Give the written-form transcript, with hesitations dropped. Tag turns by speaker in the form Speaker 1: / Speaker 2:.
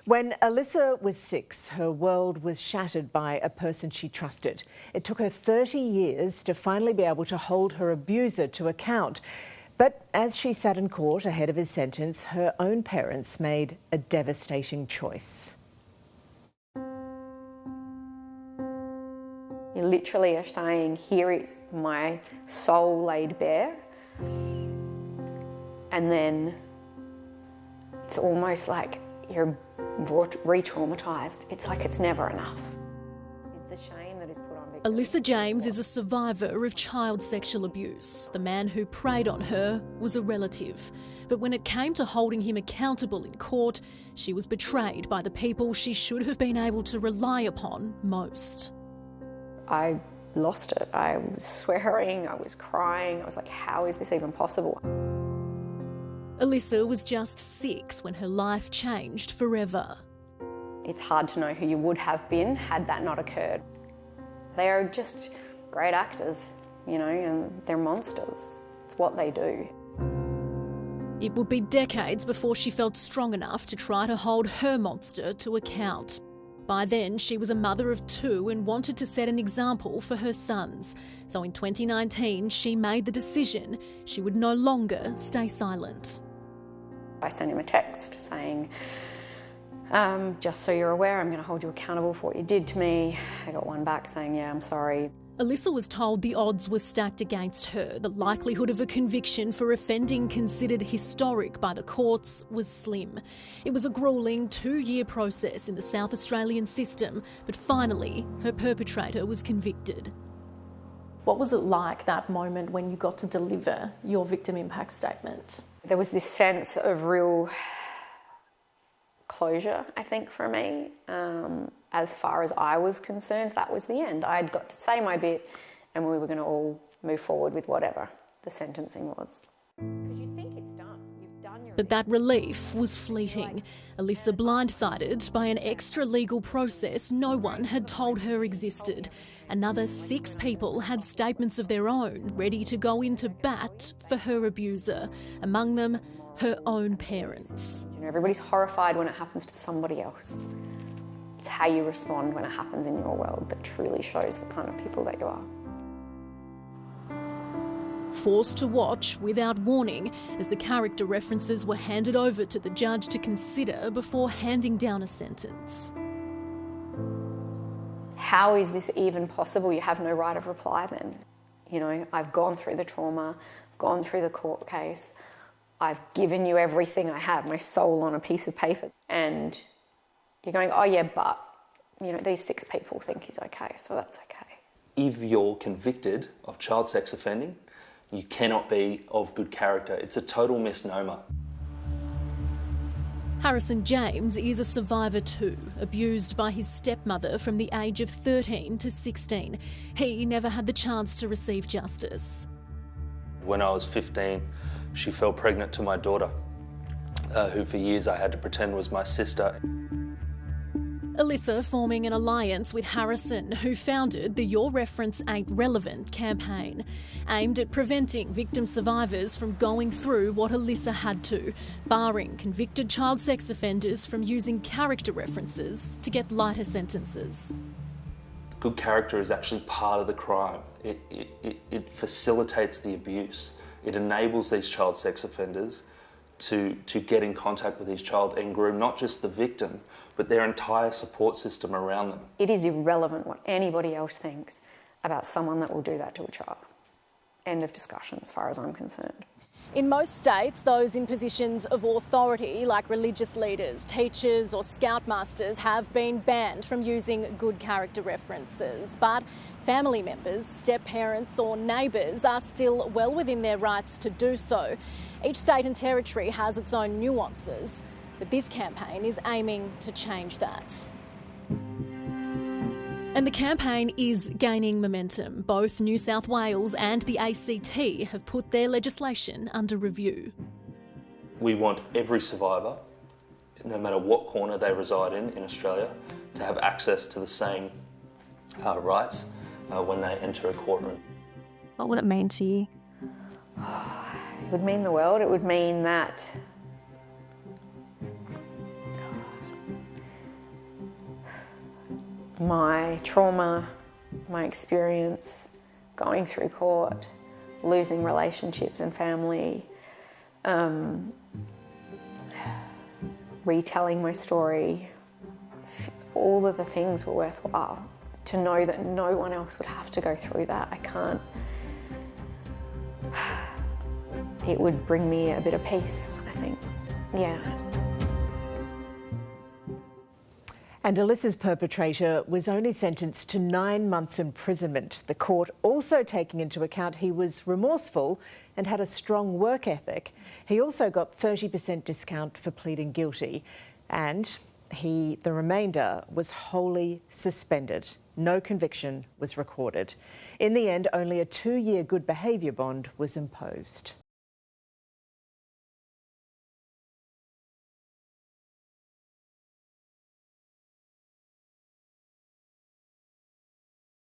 Speaker 1: When Alyssa was 6, her world was shattered by a person she trusted. It took her 30 years to finally be able to hold her abuser to account. But as she sat in court ahead of his sentence, her own parents made a devastating choice.
Speaker 2: You literally are saying, here is my soul laid bare. And then it's almost like you're re-traumatised. It's like it's never enough. It's the shame that is put on victims.
Speaker 3: Alyssa James is a survivor of child sexual abuse. The man who preyed on her was a relative. But when it came to holding him accountable in court, she was betrayed by the people she should have been able to rely upon most.
Speaker 2: I lost it. I was swearing, I was crying. I was like, how is this even possible?
Speaker 3: Alyssa was just 6 when her life changed forever.
Speaker 2: It's hard to know who you would have been had that not occurred. They are just great actors, you know, and they're monsters. It's what they do.
Speaker 3: It would be decades before she felt strong enough to try to hold her monster to account. By then, she was a mother of 2 and wanted to set an example for her sons. So in 2019, she made the decision she would no longer stay silent.
Speaker 2: I sent him a text saying, just so you're aware, I'm going to hold you accountable for what you did to me. I got one back saying, yeah, I'm sorry.
Speaker 3: Alyssa was told the odds were stacked against her. The likelihood of a conviction for offending considered historic by the courts was slim. It was a gruelling 2-year process in the South Australian system, but finally her perpetrator was convicted.
Speaker 4: What was it like, that moment when you got to deliver your victim impact statement?
Speaker 2: There was this sense of real closure, I think, for me. As far as I was concerned, that was the end. I'd got to say my bit and we were going to all move forward with whatever the sentencing was. Because you think it's done. You've done your...
Speaker 3: But that relief was fleeting. Alyssa blindsided by an extra legal process no one had told her existed. Another 6 people had statements of their own ready to go into bat for her abuser. Among them, her own parents.
Speaker 2: You know, everybody's horrified when it happens to somebody else. It's how you respond when it happens in your world that truly shows the kind of people that you are.
Speaker 3: Forced to watch without warning as the character references were handed over to the judge to consider before handing down a sentence.
Speaker 2: How is this even possible? You have no right of reply then. You know, I've gone through the trauma, gone through the court case, I've given you everything I have, my soul on a piece of paper, and you're going, oh yeah, but, you know, these 6 people think he's okay, so that's okay.
Speaker 5: If you're convicted of child sex offending, you cannot be of good character. It's a total misnomer.
Speaker 3: Harrison James is a survivor too, abused by his stepmother from the age of 13 to 16. He never had the chance to receive justice.
Speaker 5: When I was 15, she fell pregnant to my daughter, who for years I had to pretend was my sister.
Speaker 3: Alyssa forming an alliance with Harrison, who founded the Your Reference Ain't Relevant campaign, aimed at preventing victim survivors from going through what Alyssa had to, barring convicted child sex offenders from using character references to get lighter sentences.
Speaker 5: Good character is actually part of the crime. It facilitates the abuse. It enables these child sex offenders to get in contact with each child and groom not just the victim, but their entire support system around them.
Speaker 2: It is irrelevant what anybody else thinks about someone that will do that to a child. End of discussion as far as I'm concerned.
Speaker 4: In most states, those in positions of authority, like religious leaders, teachers or scoutmasters, have been banned from using good character references. But family members, step-parents or neighbours are still well within their rights to do so. Each state and territory has its own nuances, but this campaign is aiming to change that. And the campaign is gaining momentum. Both New South Wales and the ACT have put their legislation under review.
Speaker 5: We want every survivor, no matter what corner they reside in Australia, to have access to the same rights when they enter a courtroom.
Speaker 6: What would it mean to you?
Speaker 2: It would mean the world. It would mean that My trauma, my experience, going through court, losing relationships and family, retelling my story, all of the things were worthwhile. To know that no one else would have to go through that, I can't. It would bring me a bit of peace, I think. Yeah.
Speaker 1: And Alyssa's perpetrator was only sentenced to 9 months imprisonment. The court also taking into account he was remorseful and had a strong work ethic. He also got 30% discount for pleading guilty, and the remainder was wholly suspended. No conviction was recorded. In the end, only a 2-year good behaviour bond was imposed.